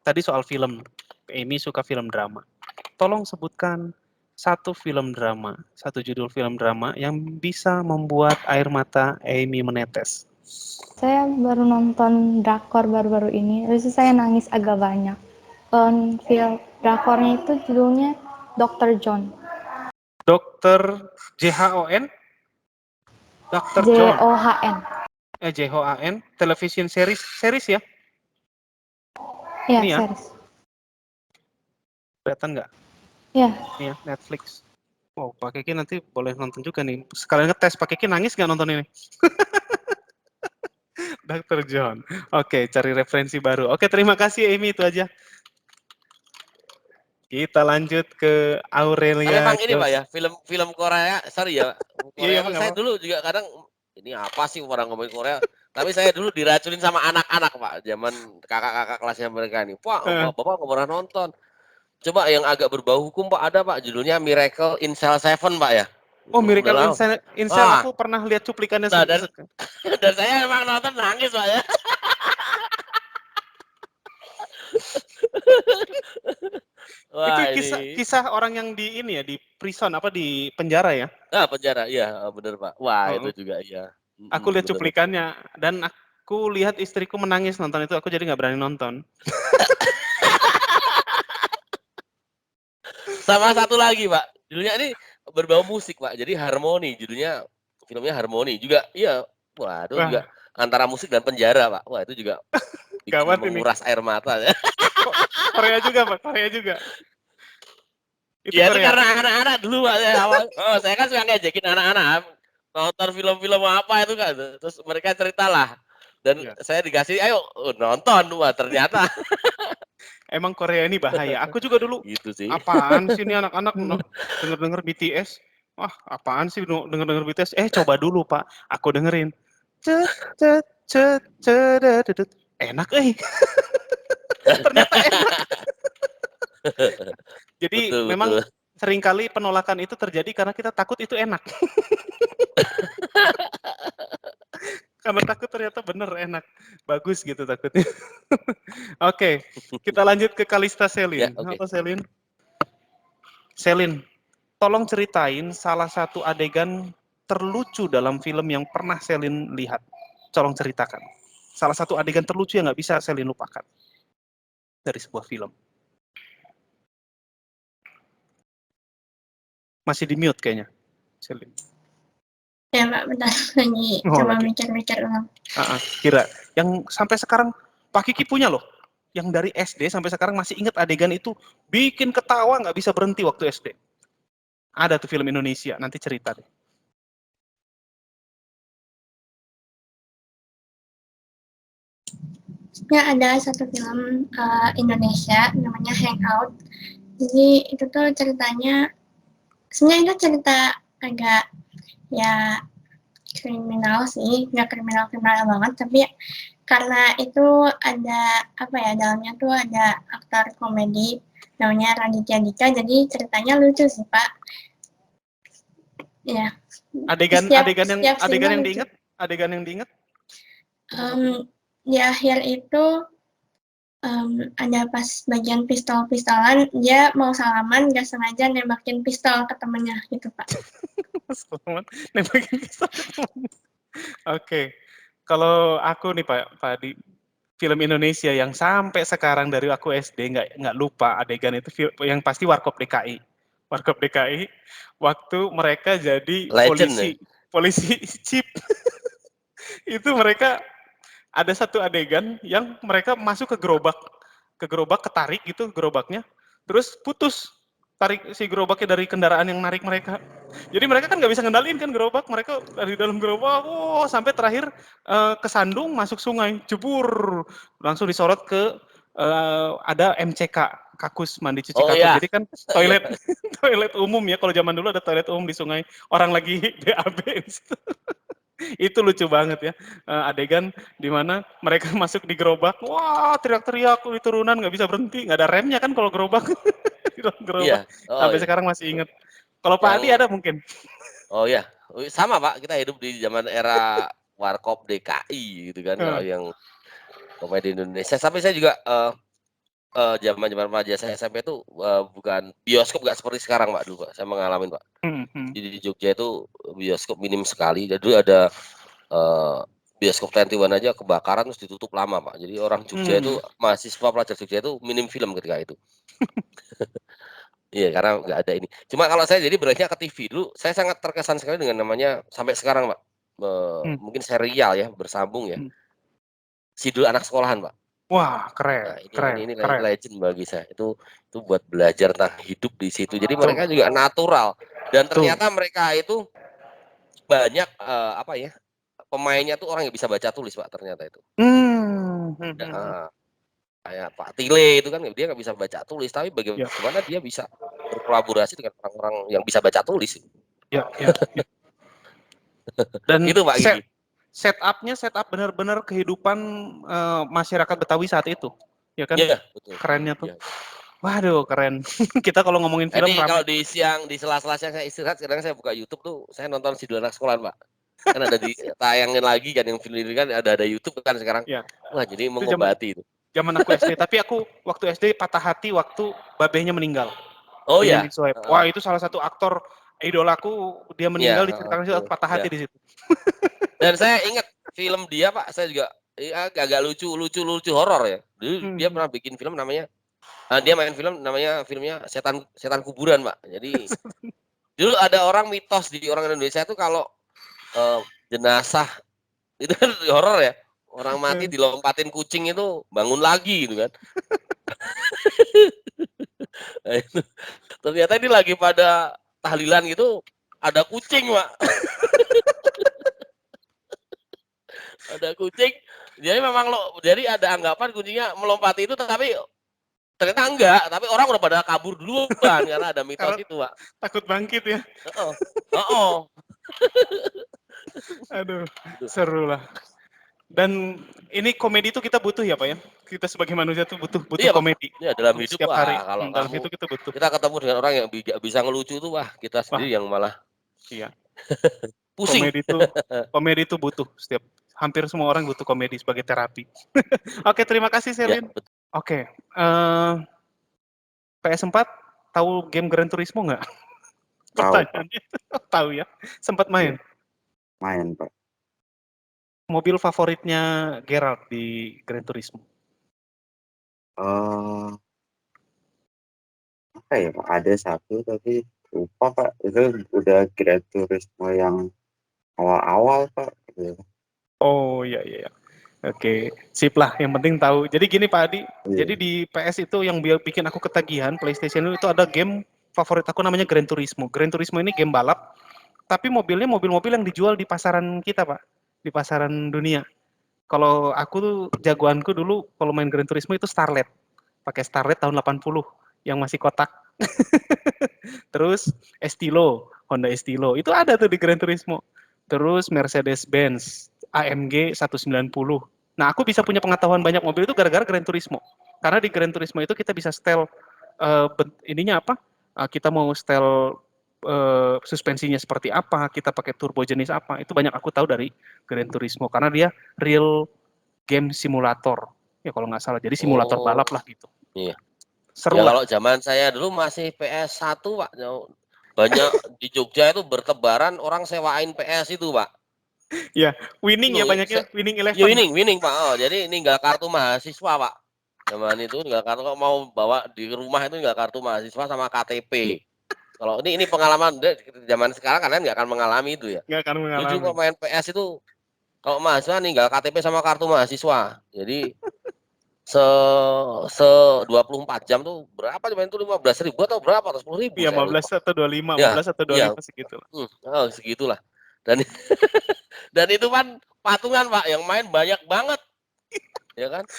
Tadi soal film, Amy suka film drama. Tolong sebutkan satu film drama, satu judul film drama yang bisa membuat air mata Amy menetes. Saya baru nonton drakor baru-baru ini, terus saya nangis agak banyak. Film drakornya itu judulnya Dr. John. Dokter JHON, Dr. John, JOHN. JHON, television series ya? Ya, Ini ya, series. kelihatan nggak? Ya, Ini ya, Netflix. Oh, Pak Kiki nanti boleh nonton juga nih. Sekalian ngetes, Pak Kiki nangis nggak nonton ini? Dr. John. Oke, cari referensi baru. Oke, terima kasih Amy, itu aja. Kita lanjut ke Tapi Aurelia emang ini Pak Jos. ya, film-film Korea, sorry ya, Iya, iya, Korea Pak, tuh nggak saya apa. dulu juga kadang, ini apa sih orang ngomongin Korea, tapi saya dulu diracunin sama anak-anak Pak, zaman kakak-kakak kelasnya mereka nih, Pak, Eh, Bapak nggak pernah nonton. Coba yang agak berbau hukum Pak, ada Pak, judulnya Miracle in Cell 7 Pak ya. Oh, Udah Miracle lama. in Cell, Ah, aku pernah lihat cuplikannya. nah dan saya emang nonton nangis Pak ya. Itu Wah kisah ini, kisah orang yang di ini ya, di prison apa di penjara ya? penjara, iya bener Pak. Wah itu Heeh. juga iya. Aku lihat Bener. cuplikannya dan aku lihat istriku menangis nonton itu, aku jadi nggak berani nonton. Sama satu lagi Pak, judulnya ini berbau musik Pak, jadi Harmoni, judulnya filmnya Harmoni juga, iya, waduh juga Wah, antara musik dan penjara Pak, wah itu juga bikin gawat ini. menguras air mata ya. Kok Korea juga, Pak? Korea juga. Itu Ya itu Korea. karena anak-anak dulu Pak, saya awal, saya kan suka ngejekin anak-anak, nonton film-film apa itu kan, terus mereka ceritalah, dan Ya. saya dikasih, ayo nonton, wah ternyata Emang Korea ini bahaya. Aku juga dulu, gitu sih. apaan sih ini anak-anak denger-denger BTS? Wah, apaan sih denger-denger BTS? Coba dulu, Pak. Aku dengerin. Cet cet cet cedededut. Enak, Ternyata enak. Jadi Betul memang betul. seringkali penolakan itu terjadi karena kita takut itu enak. Karena takut ternyata bener enak. Bagus gitu takutnya. Oke, kita lanjut ke Kalista Ya Selin. oke. Apa Selin? Selin, tolong ceritain salah satu adegan terlucu dalam film yang pernah Selin lihat. Tolong ceritakan. Salah satu adegan terlucu yang nggak bisa Selin lupakan dari sebuah film. Masih di mute kayaknya, Selin. Ya Pak, bentar lagi Oh, coba lagi. mikir-mikir ulang. Kira. Yang sampai sekarang Pak Kiki punya loh. Yang dari SD sampai sekarang masih ingat adegan itu, bikin ketawa nggak bisa berhenti waktu SD. Ada tuh film Indonesia, nanti cerita deh. Ya ada satu film Indonesia namanya Hangout. Jadi itu tuh ceritanya, sebenarnya itu cerita agak ya kriminal sih, nggak kriminal banget, tapi karena itu ada apa ya, dalamnya tuh ada aktor komedi namanya Raditya Dika, jadi ceritanya lucu sih Pak. Ya. Adegan Scene-nya yang lucu. diingat, adegan yang diingat. Di akhir itu ada pas bagian pistol-pistolan, dia mau salaman, nggak sengaja nembakin pistol ke temennya gitu Pak. Selamat nembakin pistol ke temannya. Oke. Kalau aku nih Pak di film Indonesia yang sampai sekarang dari aku SD nggak lupa adegan itu yang pasti Warkop DKI. Warkop DKI waktu mereka jadi Legend ya. polisi chip. Itu mereka ada satu adegan yang mereka masuk ke gerobak ketarik gitu gerobaknya, terus putus tarik si gerobaknya dari kendaraan yang narik mereka. Jadi mereka kan nggak bisa ngendaliin kan gerobak, mereka dari dalam gerobak, sampai terakhir kesandung masuk sungai, jebur, langsung disorot ke ada MCK, kakus mandi cuci Oh kasur. iya. Jadi kan Iya. toilet toilet umum ya, kalau zaman dulu ada toilet umum di sungai, orang lagi BAB. Itu lucu banget ya, adegan di mana mereka masuk di gerobak, wah teriak-teriak di turunan nggak bisa berhenti, nggak ada remnya kan kalau gerobak, di dalam Iya. gerobak, Oh sampai iya. sekarang masih inget. Kalau Pak Yang Adi ada mungkin? oh ya, sama Pak, kita hidup di zaman era Warkop DKI gitu kan, kalau Heeh. yang komedi Indonesia. Sampai saya juga zaman-zaman remaja saya SMP itu bukan bioskop nggak seperti sekarang Pak dulu Pak. Saya mengalami Pak. Jadi di Jogja itu bioskop minim sekali. Jadi dulu ada bioskop 21 aja kebakaran terus ditutup lama Pak. Jadi orang Jogja itu mahasiswa pelajar Jogja itu minim film ketika itu. Iya karena nggak ada ini. Cuma kalau saya jadi beralihnya ke TV dulu, saya sangat terkesan sekali dengan namanya sampai sekarang Pak. Mungkin serial ya bersambung ya. Sidul Anak Sekolahan Pak. Wah, keren, Nah, keren, ini keren. legend bagi saya. Itu buat belajar tentang hidup di situ. Jadi mereka juga natural dan Betul. ternyata mereka itu banyak apa ya? Pemainnya tuh orang yang bisa baca tulis Pak ternyata itu. Kayak Pak Tile itu kan dia nggak bisa baca tulis, tapi Ya, bagaimana dia bisa berkolaborasi dengan orang-orang yang bisa baca tulis. ya, ya. Dan Itu Pak Gigi. setup benar-benar kehidupan masyarakat Betawi saat itu, ya kan? Iya, betul. Kerennya tuh. Iya. Waduh, keren. Kita kalau ngomongin film Jadi kalau ramai. di siang, di sela-sela siang saya istirahat, kadang saya buka YouTube tuh, saya nonton Sidul Anak Sekolahan, Pak. Kan ada ditayangin lagi kan yang film ini kan ada YouTube kan sekarang. Ya. Wah, jadi Itu mengobati itu. Zaman aku SD, tapi aku waktu SD patah hati waktu babehnya meninggal. Oh Di ya. Yeni Suhaib. Wah, itu salah satu aktor idolaku, dia meninggal diceritakan situ patah hati di situ. Dan saya ingat film dia, Pak, saya juga agak lucu horor ya. Dulu dia pernah bikin film namanya dia main film namanya filmnya Setan Kuburan, Pak. Jadi dulu ada orang mitos di orang Indonesia itu kalau jenazah itu kan horor ya. Orang mati dilompatin kucing itu bangun lagi gitu kan. Nah, itu. Ternyata ini lagi pada tahlilan gitu ada kucing, Pak. Ada kucing. Jadi memang jadi ada anggapan kucingnya melompati itu tapi ternyata enggak, tapi orang udah pada kabur duluan karena ada mitos itu, Pak. Takut bangkit ya. Heeh. Aduh, seru lah. Dan ini komedi itu kita butuh ya Pak ya? Kita sebagai manusia tuh butuh Iya, komedi. iya dalam hidup Setiap hari. kalau Dalam kamu itu kita butuh. kita ketemu dengan orang yang bisa ngelucu itu wah kita sendiri yang malah Iya. pusing. Komedi itu butuh hampir semua orang butuh komedi sebagai terapi. Oke, terima kasih Selin. Ya, Oke, PS4 tahu game Gran Turismo nggak? Pertanyaannya tahu ya. Sempat main? Main, Pak. Mobil favoritnya Gerald di Gran Turismo? Apa ya Pak? Ada satu tapi lupa Pak. Itu udah Gran Turismo yang awal-awal Pak. Oh iya. Oke, sip lah. Yang penting tahu. Jadi gini Pak Adi. Iya. Jadi di PS itu yang bikin aku ketagihan PlayStation itu ada game favorit aku namanya Gran Turismo. Gran Turismo ini game balap. Tapi mobilnya mobil-mobil yang dijual di pasaran kita Pak. Di pasaran dunia. Kalau aku tuh jagoanku dulu kalau main Gran Turismo itu Starlet. Pakai Starlet tahun 80 yang masih kotak. Terus Estilo, Honda Estilo. Itu ada tuh di Gran Turismo. Terus Mercedes-Benz AMG 190. Nah, aku bisa punya pengetahuan banyak mobil itu gara-gara Gran Turismo. Karena di Gran Turismo itu kita bisa setel ininya apa? Kita mau setel suspensinya seperti apa, kita pakai turbo jenis apa, itu banyak aku tahu dari Gran Turismo karena dia real game simulator ya kalau nggak salah, jadi simulator balap lah gitu. Iya. Seru ya lah. Kalau zaman saya dulu masih PS1 Pak, banyak di Jogja itu bertebaran orang sewain PS itu Pak. Ya, winning ya banyaknya, winning 11. Ya winning Pak. Oh, jadi ninggal kartu mahasiswa Pak. Zaman itu ninggal kartu mau bawa di rumah itu ninggal kartu mahasiswa sama KTP. Kalau ini pengalaman zaman sekarang kalian nggak akan mengalami itu ya. Nggak akan mengalami. Dulu kalau main PS itu kalau mahasiswa ninggal KTP sama kartu mahasiswa. Jadi se 24 jam tuh berapa cuma itu 15.000 atau berapa atau 10.000 Iya, 15 atau 25, ya, 15 atau 25 segitu lah. Segitulah. Dan itu kan patungan Pak yang main banyak banget. Ya kan?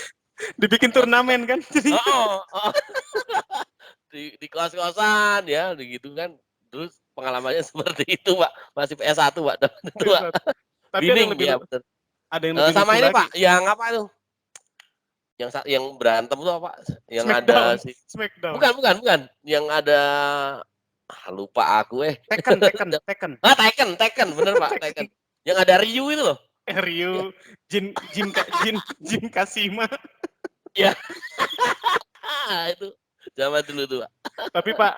Dibikin turnamen kan. Jadi di kos-kosan ya begitu kan. Terus pengalamannya seperti itu Pak. Masih PS1 Pak. Itu Pak. Tapi Winning, ada yang lebih sama ini lagi. Pak, yang apa itu? Yang berantem itu apa? Yang Smackdown. ada Smackdown. Bukan. Yang ada lupa aku Tekken. Tekken, bener Pak, Tekken. Yang ada Ryu itu loh. Ryu, Jin Kashima. Ya. Itu zaman dulu tuh, Pak. Tapi Pak,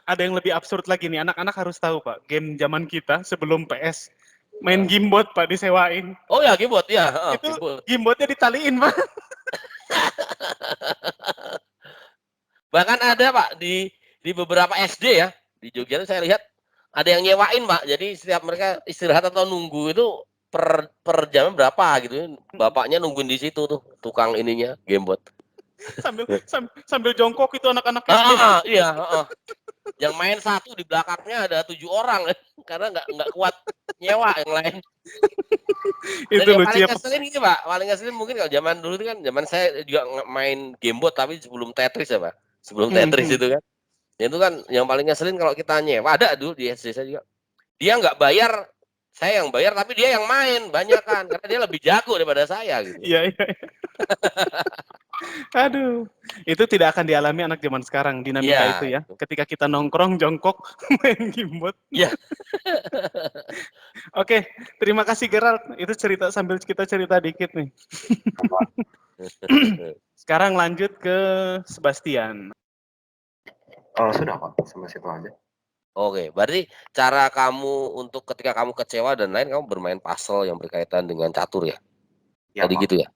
ada yang lebih absurd lagi nih. Anak-anak harus tahu Pak, game zaman kita sebelum PS, main gamebot Pak disewain. Oh ya, Gamebot ya, Itu Gamebot. gamebotnya ditaliin Pak. Bahkan ada Pak di beberapa SD ya, di Jogja itu saya lihat ada yang nyewain Pak. Jadi setiap mereka istirahat atau nunggu itu per jamnya berapa gitu. Bapaknya nungguin di situ tuh tukang ininya Gamebot. sambil jongkok itu anak-anak SD. Iya, Yang main satu di belakangnya ada 7 orang karena nggak kuat nyewa yang lain. Dan Itu yang lucu paling ya Pak. ngeselin ini Pak, paling ngeselin mungkin kalau zaman dulu itu kan zaman saya juga main Gamebot tapi sebelum Tetris ya Pak. Sebelum Tetris itu kan. Itu kan yang paling ngeselin kalau kita nyewa, ada dulu di SD saya juga. Dia nggak bayar, saya yang bayar tapi dia yang main banyak kan karena dia lebih jago daripada saya gitu. Iya. Aduh, itu tidak akan dialami anak zaman sekarang dinamika Iya, itu ya. itu. Ketika kita nongkrong jongkok main gamebot. Iya. Oke, terima kasih Gerald. Itu cerita sambil kita cerita dikit nih. Sekarang lanjut ke Sebastian. Oh, sudah Pak, sampai situ aja. Oke, berarti cara kamu untuk ketika kamu kecewa dan lain kamu bermain puzzle yang berkaitan dengan catur ya? Ya, Tadi Pak. gitu ya?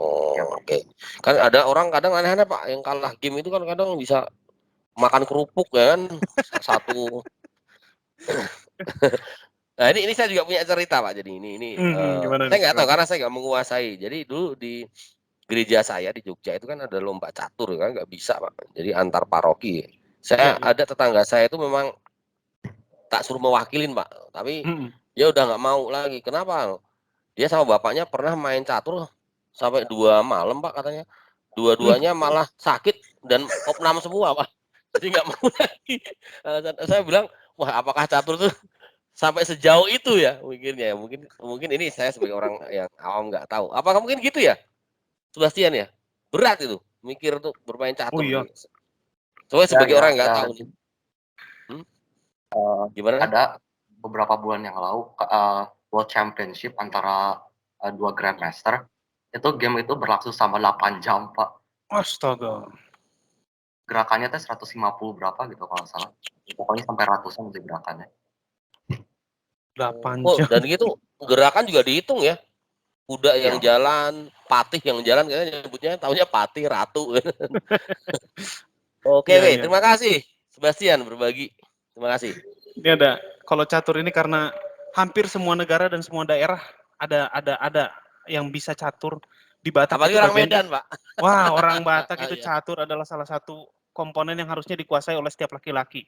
Oh, Ya, Pak. oke. Kan ada orang kadang aneh-aneh Pak, yang kalah game itu kan kadang bisa makan kerupuk ya kan, satu. Nah ini saya juga punya cerita Pak, jadi ini Gimana saya nih? nggak tahu karena saya nggak menguasai. Jadi dulu di gereja saya di Jogja itu kan ada lomba catur kan, nggak bisa Pak, jadi antar paroki. Saya Ya. ada tetangga saya itu memang tak suruh mewakilin Pak, tapi dia udah nggak mau lagi. Kenapa? Dia sama bapaknya pernah main catur sampai 2 malam Pak katanya. Dua-duanya malah sakit dan opnam semua Pak. Jadi nggak mau lagi. Saya bilang, wah apakah catur tuh sampai sejauh itu ya mikirnya ya? Mungkin ini saya sebagai orang yang awam nggak tahu. Apakah mungkin gitu ya, Sebastian ya? Berat itu mikir tuh bermain catur. Oh iya. Soalnya sebagai Ya, orang nggak ya. tahu nih. Gimana? Ada beberapa bulan yang lalu World Championship antara 2 Grandmaster. Itu game itu berlangsung sama 8 jam, Pak. Astaga. Gerakannya tuh 150 berapa gitu kalau nggak salah. Pokoknya sampai ratusan sih gerakannya. 8 Oh, jam. dan gitu gerakan juga dihitung ya. Kuda yang Iya. jalan, patih yang jalan, kayaknya nyebutnya tahunya patih ratu. Oke, Iya, iya. terima kasih Sebastian berbagi. Terima kasih. Ini ada, kalau catur ini karena hampir semua negara dan semua daerah ada yang bisa catur. Di Batak Apalagi itu orang bagian, Medan, Pak. wah orang Batak itu Iya. catur adalah salah satu komponen yang harusnya dikuasai oleh setiap laki-laki.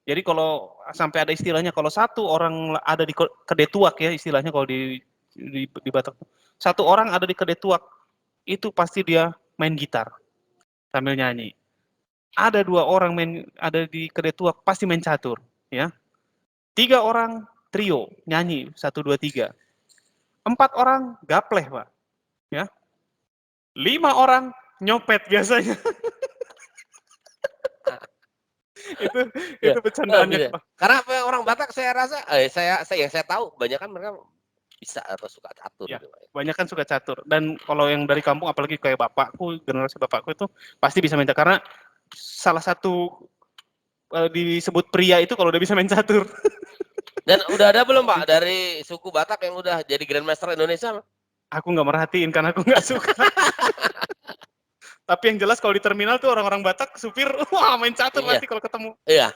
Jadi kalau sampai ada istilahnya, kalau satu orang ada di kedetuak ya istilahnya kalau di Batak. Satu orang ada di kedetuak, itu pasti dia main gitar sambil nyanyi. Ada 2 orang ada di kedetuak pasti main catur, ya. 3 orang trio nyanyi 1 2 3. 4 orang gapleh, Pak. Ya. 5 orang nyopet biasanya. itu bercandaannya, Pak. Karena orang Batak saya rasa yang saya tahu banyak kan mereka bisa atau suka catur Ya, gitu, Pak. banyak kan suka catur. Dan kalau yang dari kampung apalagi kayak bapakku, generasi bapakku itu pasti bisa main catur karena salah satu disebut pria itu kalau udah bisa main catur. Dan udah ada belum Pak dari suku Batak yang udah jadi Grandmaster Indonesia? Aku nggak merhatiin karena aku nggak suka. Tapi yang jelas kalau di terminal tuh orang-orang Batak supir, wah main catur Iya. pasti kalau ketemu. Iya.